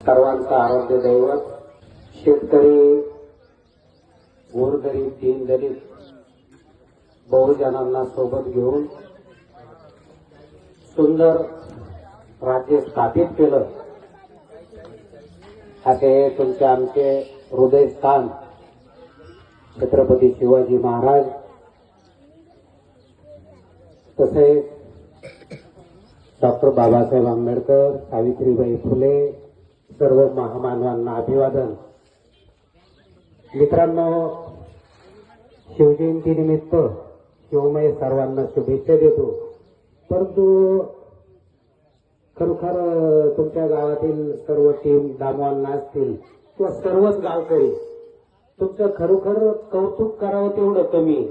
सर्वांचं आरोग्य दैवत, शेतकरी, गोरगरीब, दीनदलित, बहुजनांना सोबत घेऊन सुंदर राज्य स्थापित केलं असे तुमचे आमचे हृदयस्थान छत्रपती शिवाजी महाराज, तसेच डॉक्टर बाबासाहेब आंबेडकर, सावित्रीबाई फुले, सर्व महामानवांना अभिवादन. मित्रांनो, शिवजयंतीनिमित्त शिवमय सर्वांना शुभेच्छा देतो. परंतु खरोखर तुमच्या गावातील सर्व टीम दामवांना असतील किंवा सर्वच गावकरी तुमचं खरोखर कौतुक करावं तेवढं कमी.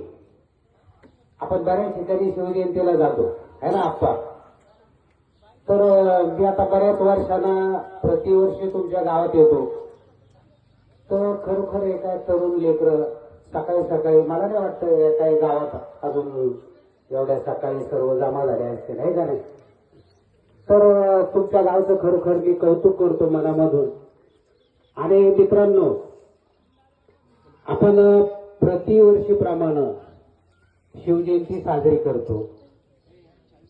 आपण बऱ्याच ठिकाणी शिवजयंतीला जातो है ना आप्पा. तर मी आता बऱ्याच वर्षांना प्रतिवर्षी तुमच्या गावात येतो. तर खरोखर एका तरुण लेकरं सकाळी सकाळी, मला नाही वाटतं एका गावात अजून एवढ्या सकाळी सर्व जमा झाले असतील आहे का नाही. तर तुमच्या गावचं खरोखर मी कौतुक करतो मनामधून. आणि मित्रांनो, आपण प्रतिवर्षीप्रमाणे शिवजयंती साजरी करतो.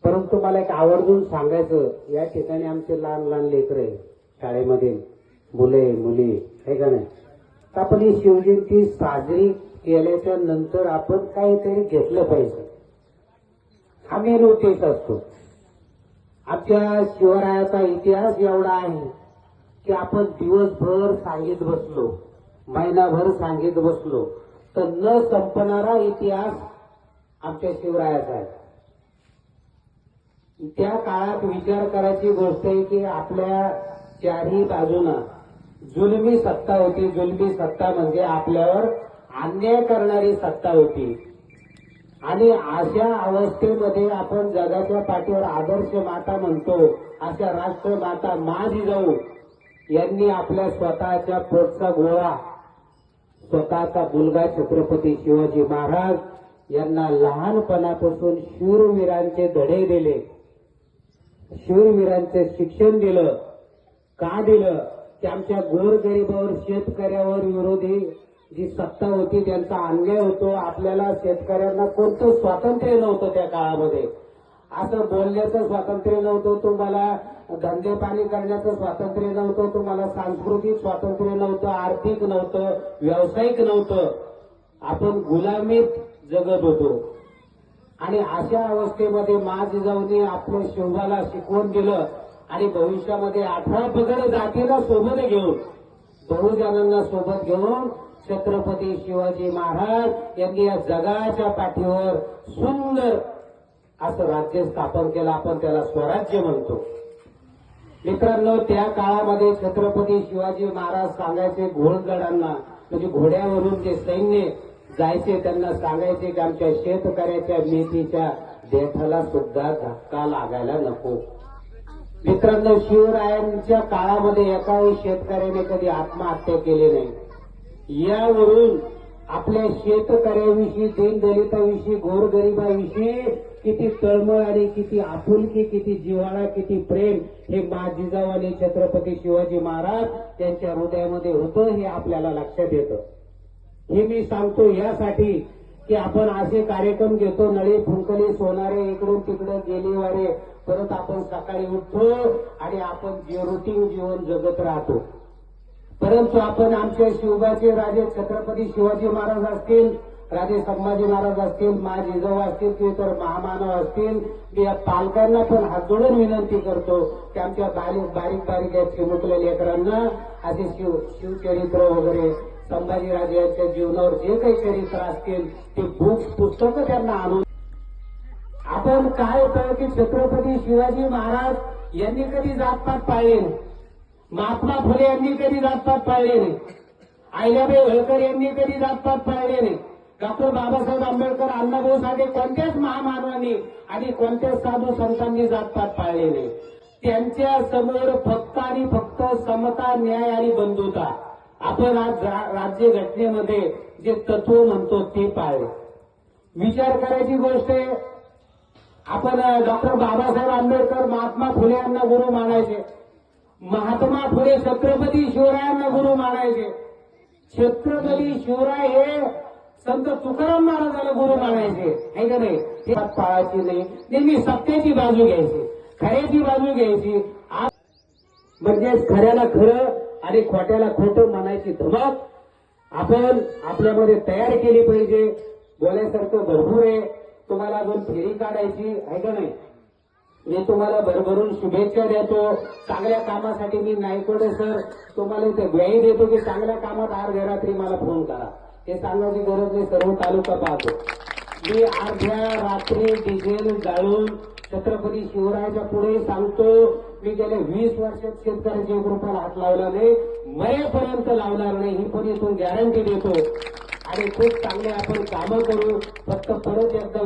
परंतु मला एक आवर्जून सांगायचं, या ठिकाणी आमचे लहान लहान लेकरं आहे, शाळेमध्ये मुले मुली आहे का नाही. तर आपण ही शिवजयंती साजरी केल्याच्या नंतर आपण काहीतरी घेतलं पाहिजे, हा मेन उद्देश असतो. आमच्या शिवरायाचा इतिहास एवढा आहे की आपण दिवसभर सांगित बसलो, महिनाभर सांगित बसलो तर न संपणारा इतिहास आमच्या शिवरायाचा आहे. त्या काळात विचार करायची गोष्ट आहे की आपल्या चारही बाजूना जुलमी सत्ता होती. जुलमी सत्ता म्हणजे आपल्यावर अन्याय करणारी सत्ता होती. आणि अशा अवस्थेमध्ये आपण जगाच्या पाठीवर आदर्श माता म्हणतो अशा राष्ट्रमाता मा जिजाऊ यांनी आपल्या स्वतःच्या पोटचा गोळा, स्वतःचा मुलगा छत्रपती शिवाजी महाराज यांना लहानपणापासून शूरवीरांचे धडे दिले, शूरवीरांचे शिक्षण दिलं. का दिलं? की आमच्या गोरगरिबावर, शेतकऱ्यावर विरोधी जी सत्ता होती त्यांचा अन्याय होतो. आपल्याला शेतकऱ्यांना कोणतं स्वातंत्र्य नव्हतं त्या काळामध्ये. असं बोलण्याचं स्वातंत्र्य नव्हतं, तुम्हाला धंदे पाणी करण्याचं स्वातंत्र्य नव्हतं, तुम्हाला सांस्कृतिक स्वातंत्र्य नव्हतं, आर्थिक नव्हतं, व्यावसायिक नव्हतं. आपण गुलामीत जगत होतो. आणि अशा अवस्थेमध्ये मा जिजाऊंनी आपल्या शिवबाला शिकवून दिलं. आणि भविष्यामध्ये 18 पगड जातीला सोबत घेऊन, बहुजनांना सोबत घेऊन छत्रपती शिवाजी महाराज यांनी या जगाच्या पाठीवर सुंदर असं राज्य स्थापन केलं. आपण त्याला स्वराज्य म्हणतो. मित्रांनो, त्या काळामध्ये छत्रपती शिवाजी महाराज सांगायचे घोडगडांना, म्हणजे घोड्यावरून जे सैन्य जायचे त्यांना सांगायचे की आमच्या शेतकऱ्याच्या मेथीच्या देठाला सुद्धा धक्का लागायला नको. मित्रांनो, शिवरायांच्या काळामध्ये एकाही शेतकऱ्याने कधी आत्महत्या केली नाही. यावरून आपल्या शेतकऱ्याविषयी, दीनदलिताविषयी, गोरगरिबाविषयी किती तळमळ आणि किती आपुलकी, किती जिव्हाळा, किती प्रेम हे मा जिजाऊ आणि छत्रपती शिवाजी महाराज त्यांच्या हृदयामध्ये होतं, हे आपल्याला लक्षात येतं. हे मी सांगतो यासाठी की आपण असे कार्यक्रम घेतो, नळे फुंकले सोनारे, इकडून तिकडे गेले वारे, परत आपण सकाळी उठतो आणि आपण रुटीन जीवन जगत राहतो. परंतु आपण आमच्या शिवबाचे राजे छत्रपती शिवाजी महाराज असतील, राजे संभाजी महाराज असतील, मा जिजाऊ असतील किंवा इतर महामानव असतील, मी या पालकांना पण हात जोडून विनंती करतो की आमच्या बारीक बारीक या चिमुकल्या लेकरांना असे शिवचरित्र वगैरे, संभाजीराजे यांच्या जीवनावर जे काही चरित्र असतील ते बुक्स, पुस्तकं त्यांना आणून. आपण काय होतं की छत्रपती शिवाजी महाराज यांनी कधी जातपात पाळले नाही, महात्मा फुले यांनी कधी जातपात पाळले नाही, अहिल्याबाई होळकर यांनी कधी जातपात पाळले नाही, डॉक्टर बाबासाहेब आंबेडकर, अण्णाभाऊ साठे, कोणत्याच महामानवांनी आणि कोणत्याच साधू संतांनी जातपात पाळले नाही. त्यांच्या समोर फक्त आणि फक्त समता, न्याय आणि बंधुता. आपण आज राज्य घटनेमध्ये जे तत्व म्हणतो ते पाळले. विचार करायची गोष्ट आहे, आपण डॉक्टर बाबासाहेब आंबेडकर, महात्मा फुले यांना गुरु मानायचे. महात्मा फुले छत्रपती शिवरायांना गुरु मानायचे. छत्रपती शिवराय हे संत तुकाराम महाराजांना गुरु मानायचे, आहे का नाही? हे पाळायची नाही, नेहमी सत्याची बाजू घ्यायची, खऱ्याची बाजू घ्यायची. म्हणजेच खऱ्याला खरं आणि खोट्याला खोटं म्हणायची धमक आपण आपल्यामध्ये तयार केली पाहिजे. बोलायसारखं भरपूर आहे, तुम्हाला अजून फेरी काढायची आहे का नाही? मी तुम्हाला भरभरून शुभेच्छा देतो. चांगल्या कामासाठी मी नायकोडे सर तुम्हाला इथे ग्वाही देतो की चांगल्या कामात अर्ध्या रात्री मला फोन करा. हे सांगण्याची गरज नाही, सर्व तालुका पाहतो. मी अर्ध्या रात्री डिझेल जाळून छत्रपती शिवरायाच्या पुढे सांगतो, मी गेल्या 20 वर्षात शेतकऱ्याच्या ग्रुपाला हात लावला नाही, मरेपर्यंत लावणार नाही, ही पण इथून गॅरंटी देतो. आणि खूप चांगले आपण कामं करू. फक्त परत एकदा